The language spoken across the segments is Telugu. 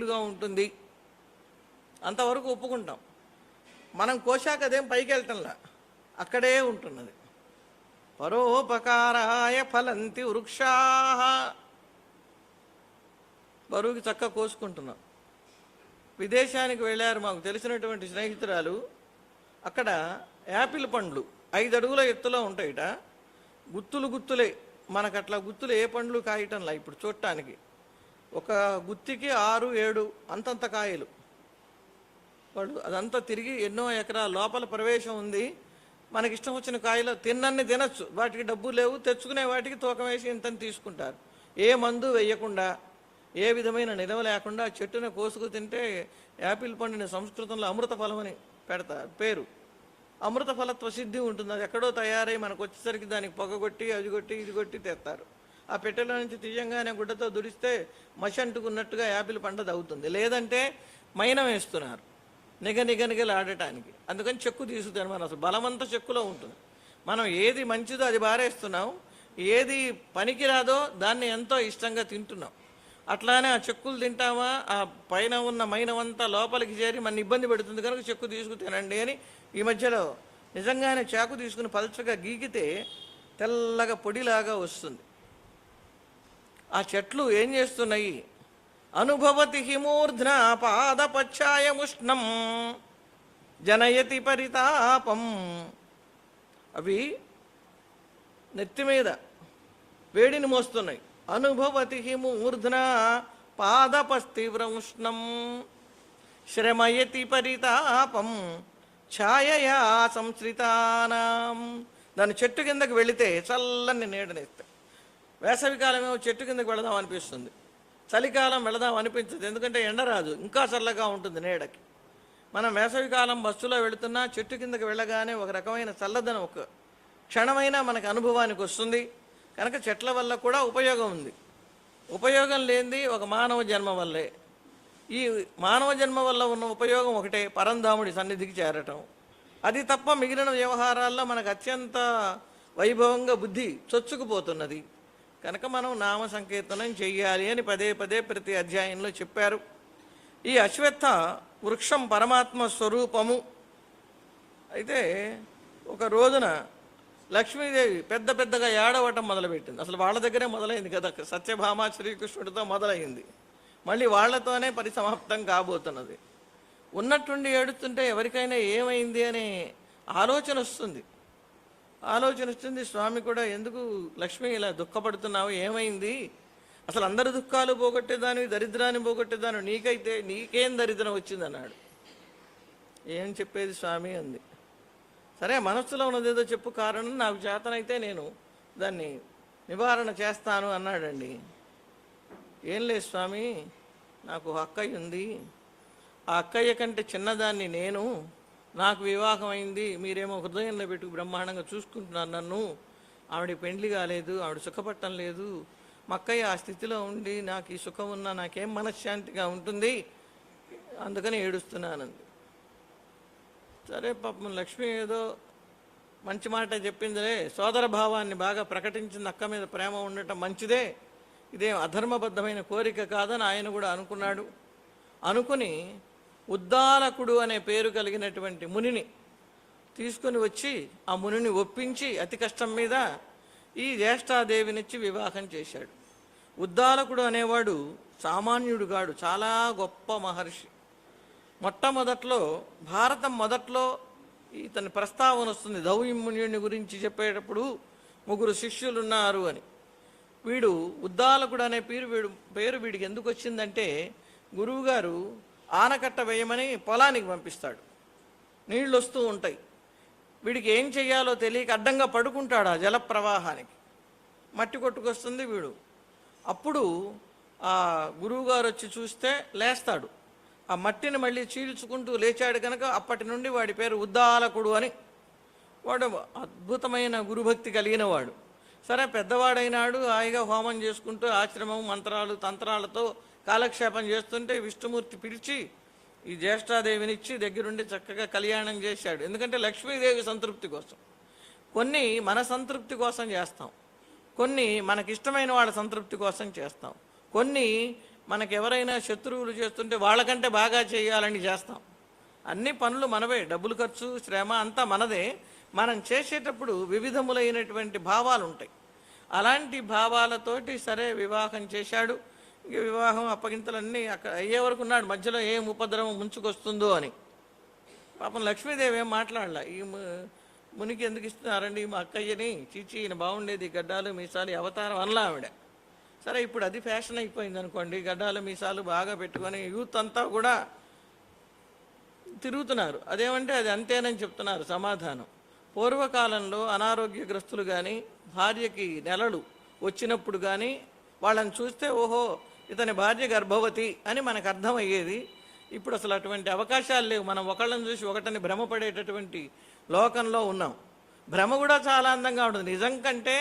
వేరుగా ఉంటుంది అంతవరకు ఒప్పుకుంటాం. మనం కోశాక అదేం పైకి వెళ్ళటంలా, అక్కడే ఉంటున్నది. పరోపకారాయ ఫలంతి వృక్షా, బరువుకి చక్కగా కోసుకుంటున్నాం. విదేశానికి వెళ్ళారు మాకు తెలిసినటువంటి స్నేహితురాలు. అక్కడ యాపిల్ పండ్లు 5 అడుగుల ఎత్తులో ఉంటాయిట. గుత్తులే, మనకు అట్లా గుత్తులు ఏ పండ్లు కాయటంలా ఇప్పుడు చూడటానికి. ఒక గుత్తికి 6, 7 అంతంత కాయలు. వాళ్ళు అదంతా తిరిగి ఎన్నో ఎకరాల లోపల ప్రవేశం ఉంది. మనకిష్టం వచ్చిన కాయలు తిన్నన్ని తినచ్చు, వాటికి డబ్బు లేవు, తెచ్చుకునే వాటికి తూకం వేసి ఇంతని తీసుకుంటారు. ఏ మందు వేయకుండా, ఏ విధమైన నిలవ లేకుండా చెట్టును కోసుకు తింటే యాపిల్ పండుని సంస్కృతంలో అమృత ఫలం అని పెడతారు పేరు. అమృత ఫలత్వ సిద్ధి ఉంటుంది. అది ఎక్కడో తయారై మనకు వచ్చేసరికి దానికి పొగగొట్టి అది కొట్టి ఇది కొట్టి తెస్తారు. ఆ పెట్టెలో నుంచి తీయంగానే గుడ్డతో దుడిస్తే మసి అంటుకున్నట్టుగా యాపిల్ పంట అవుతుంది. లేదంటే మైనం వేస్తున్నారు నిగనిగలాడటానికి. అందుకని చెక్కు తీసుకుతాను. మనం అసలు బలమంతా చెక్కులో ఉంటుంది. మనం ఏది మంచిదో అది బారేస్తున్నాం, ఏది పనికిరాదో దాన్ని ఎంతో ఇష్టంగా తింటున్నాం. అట్లానే ఆ చెక్కులు తింటామా, ఆ పైన ఉన్న మైనమంతా లోపలికి చేరి మన ఇబ్బంది పెడుతుంది కనుక చెక్కు తీసుకు తినండి అని ఈ మధ్యలో నిజంగానే చాకు తీసుకుని పల్చగా గీకితే తెల్లగా పొడిలాగా వస్తుంది. ఆ చెట్లు ఏం చేస్తున్నాయి? అనుభవతి హిమూర్ధ్న పాదపచ్ఛాయముష్ణం జనయతి పరితాపం. అవి నెత్తి మీద వేడిని మోస్తున్నాయి. అనుభవతి హిమూర్ధ్న పాదపస్తివ్ర ఉష్ణం శ్రమయతి పరితాపం ఛాయయా సంశ్రితానాం. దాని చెట్టు కిందకి వెళితే చల్లని నీడనిస్తాయి. వేసవికాలమేమో చెట్టు కిందకి వెళదాం అనిపిస్తుంది, చలికాలం వెళదాం అనిపించదు. ఎందుకంటే ఎండ రాదు, ఇంకా చల్లగా ఉంటుంది నీడకి. మనం వేసవికాలం బస్సులో వెళుతున్నా చెట్టు కిందకి వెళ్ళగానే ఒక రకమైన చల్లదనం ఒక క్షణమైనా మనకు అనుభవానికి వస్తుంది. కనుక చెట్ల వల్ల కూడా ఉపయోగం ఉంది. ఉపయోగం లేనిది ఒక మానవ జన్మ వల్లే. ఈ మానవ జన్మ వల్ల ఉన్న ఉపయోగం ఒకటే, పరంధాముడి సన్నిధికి చేరటం. అది తప్ప మిగిలిన వ్యవహారాల్లో మనకు అత్యంత వైభవంగా బుద్ధి చొచ్చుకుపోతున్నది. కనుక మనం నామ సంకీర్తనం చెయ్యాలి అని పదే ప్రతి అధ్యాయంలో చెప్పారు. ఈ అశ్వత్థ వృక్షం పరమాత్మ స్వరూపము. అయితే ఒక రోజున లక్ష్మీదేవి పెద్దగా ఏడవటం మొదలుపెట్టింది. అసలు వాళ్ళ దగ్గరే మొదలైంది కదా, సత్యభామ శ్రీకృష్ణుడితో మొదలైంది, మళ్ళీ వాళ్లతోనే పరిసమాప్తం కాబోతున్నది. ఉన్నట్టుండి ఏడుస్తుంటే ఎవరికైనా ఏమైంది అనే ఆలోచన వస్తుంది. స్వామి కూడా ఎందుకు లక్ష్మి ఇలా దుఃఖపడుతున్నావు, ఏమైంది? అసలు అందరి దుఃఖాలు పోగొట్టేదాన్ని, దరిద్రాన్ని పోగొట్టేదాన్ని, నీకేం దరిద్రం వచ్చిందన్నాడు. ఏం చెప్పేది స్వామి అంది. సరే మనస్సులో ఉన్నదేదో చెప్పు, కారణం నాకు చేతనైతే నేను దాన్ని నివారణ చేస్తాను అన్నాడండి. ఏం లేదు స్వామి, నాకు అక్కయ్య ఉంది, ఆ అక్కయ్య కంటే చిన్నదాన్ని నేను, నాకు వివాహం అయింది, మీరేమో హృదయంలో పెట్టుకు బ్రహ్మాండంగా చూసుకుంటున్నారు నన్ను, ఆవిడ పెండ్లి కాలేదు, ఆవిడ సుఖపట్టం లేదు, మా అక్కయ్య ఆ స్థితిలో ఉండి నాకు ఈ సుఖం ఉన్నా నాకేం మనశ్శాంతిగా ఉంటుంది, అందుకని ఏడుస్తున్నానంది. సరే పాపం లక్ష్మి ఏదో మంచి మాట చెప్పిందిలే, సోదర భావాన్ని బాగా ప్రకటించింది, అక్క మీద ప్రేమ ఉండటం మంచిదే, ఇదేం అధర్మబద్ధమైన కోరిక కాదని ఆయన కూడా అనుకున్నాడు. అనుకుని ఉద్దాలకుడు అనే పేరు కలిగినటువంటి మునిని తీసుకుని వచ్చి ఆ మునిని ఒప్పించి అతి కష్టం మీద ఈ జ్యేష్ఠాదేవినిచ్చి వివాహం చేశాడు. ఉద్దాలకుడు అనేవాడు సామాన్యుడు కాడు, చాలా గొప్ప మహర్షి. మొట్టమొదట్లో భారతం మొదట్లో ఇతని ప్రస్తావన వస్తుంది. దౌమ్యుని గురించి చెప్పేటప్పుడు 3 శిష్యులు ఉన్నారు అని. వీడు ఉద్దాలకుడు అనే పేరు వీడికి ఎందుకు వచ్చిందంటే, గురువుగారు ఆనకట్ట వేయమని పొలానికి పంపిస్తాడు, నీళ్ళు వస్తూ ఉంటాయి, వీడికి ఏం చెయ్యాలో తెలియక అడ్డంగా పడుకుంటాడు ఆ జల ప్రవాహానికి, మట్టి కొట్టుకొస్తుంది వీడు. అప్పుడు ఆ గురువుగారు వచ్చి చూస్తే లేస్తాడు, ఆ మట్టిని మళ్ళీ చీల్చుకుంటూ లేచాడు కనుక అప్పటి నుండి వాడి పేరు ఉద్దాలకుడు అని. వాడు అద్భుతమైన గురుభక్తి కలిగిన వాడు. సరే పెద్దవాడైనాడు, హాయిగా హోమం చేసుకుంటూ ఆశ్రమం మంత్రాలు తంత్రాలతో కాలక్షేపం చేస్తుంటే విష్ణుమూర్తి పిలిచి ఈ జ్యేష్ఠాదేవినిచ్చి దగ్గరుండి చక్కగా కళ్యాణం చేశాడు. ఎందుకంటే లక్ష్మీదేవి సంతృప్తి కోసం. కొన్ని మన సంతృప్తి కోసం చేస్తాం, కొన్ని మనకిష్టమైన వాళ్ళ సంతృప్తి కోసం చేస్తాం, కొన్ని మనకెవరైనా శత్రువులు చేస్తుంటే వాళ్ళకంటే బాగా చేయాలని చేస్తాం. అన్ని పనులు మనవే, డబ్బులు ఖర్చు, శ్రమ అంతా మనదే. మనం చేసేటప్పుడు వివిధములైనటువంటి భావాలు ఉంటాయి. అలాంటి భావాలతోటి సరే వివాహం చేశాడు. ఇంక వివాహం అప్పగింతలన్నీ అక్కడ అయ్యే వరకు ఉన్నాడు. మధ్యలో ఏం ఉపద్రవం ముంచుకొస్తుందో అని. పాపం లక్ష్మీదేవి ఏం మాట్లాడలా. ఈ మునికి ఎందుకు ఇస్తున్నారండి మా అక్కయ్యని, చీచి ఈయన బాగుండేది, గడ్డాలు మీసాలు అవతారం అనలా ఆవిడ. సరే ఇప్పుడు అది ఫ్యాషన్ అయిపోయింది అనుకోండి, గడ్డాలు మీసాలు బాగా పెట్టుకొని యూత్ అంతా కూడా తిరుగుతున్నారు. అదేమంటే అది అంతేనని చెప్తున్నారు సమాధానం. పూర్వకాలంలో అనారోగ్యగ్రస్తులు కానీ భార్యకి నెలలు వచ్చినప్పుడు కానీ వాళ్ళని చూస్తే ఓహో ఇతని భార్య గర్భవతి అని మనకు అర్థమయ్యేది. ఇప్పుడు అసలు అటువంటి అవకాశాలు లేవు. మనం ఒకళ్ళని చూసి ఒకటిని భ్రమపడేటటువంటి లోకంలో ఉన్నాం. భ్రమ కూడా చాలా అందంగా ఉంటుంది. నిజం కంటే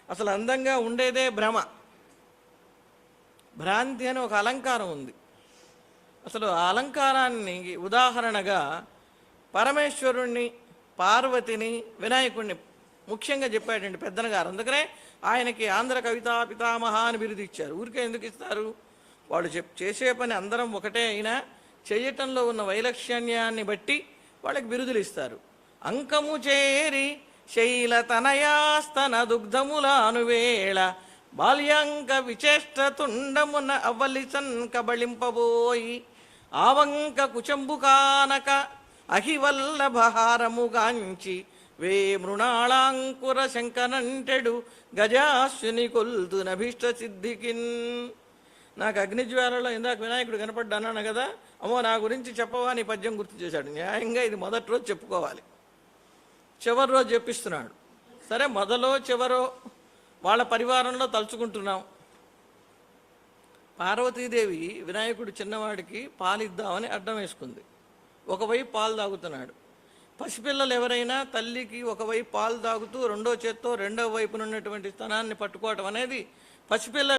అసలు అందంగా ఉండేదే భ్రమ. భ్రాంతి అని ఒక అలంకారం ఉంది. అసలు ఆ అలంకారాన్ని ఉదాహరణగా పరమేశ్వరుణ్ణి, పార్వతిని, వినాయకుడిని ముఖ్యంగా చెప్పాడండి పెద్దన గారు. అందుకనే ఆయనకి ఆంధ్ర కవితా పితామహ అని బిరుదు ఇచ్చారు. ఊరికే ఎందుకు ఇస్తారు? వాళ్ళు చేసే పని అందరం ఒకటే అయినా చేయటంలో ఉన్న వైలక్షణ్యాన్ని బట్టి వాళ్ళకి బిరుదులు ఇస్తారు. అంకము చేరి శైల తనయాస్తన దుగ్ధములానువేళ బాల్యాంక విచేష్ట తుండమున అవలిసన్ కబళింపబోయి ఆవంక కుచంబు కానక అహివల్లభహారముగాంచి వే మృణాళాంకుర శంకనంటెడు గజాశ్విని కొల్తు నభీష్ట సిద్ధికిన్. నాకు అగ్నిజ్వాలలో ఇందాక వినాయకుడు కనపడ్డా అన్నాను కదా, అమ్మో నా గురించి చెప్పవా నీ పద్యం గుర్తు చేశాడు. న్యాయంగా ఇది మొదటి రోజు చెప్పుకోవాలి, చివరి రోజు చెప్పిస్తున్నాడు. సరే మొదలో చివరో వాళ్ళ పరివారంలో తలుచుకుంటున్నాం. పార్వతీదేవి వినాయకుడు చిన్నవాడికి పాలిద్దామని అడ్డం వేసుకుంది. ఒకవైపు పాలు తాగుతున్నాడు. పసిపిల్లలు ఎవరైనా తల్లికి ఒకవైపు పాలు తాగుతూ రెండో చేత్తో రెండో వైపునున్నటువంటి స్తనాన్ని పట్టుకోవటం అనేది పసిపిల్లలు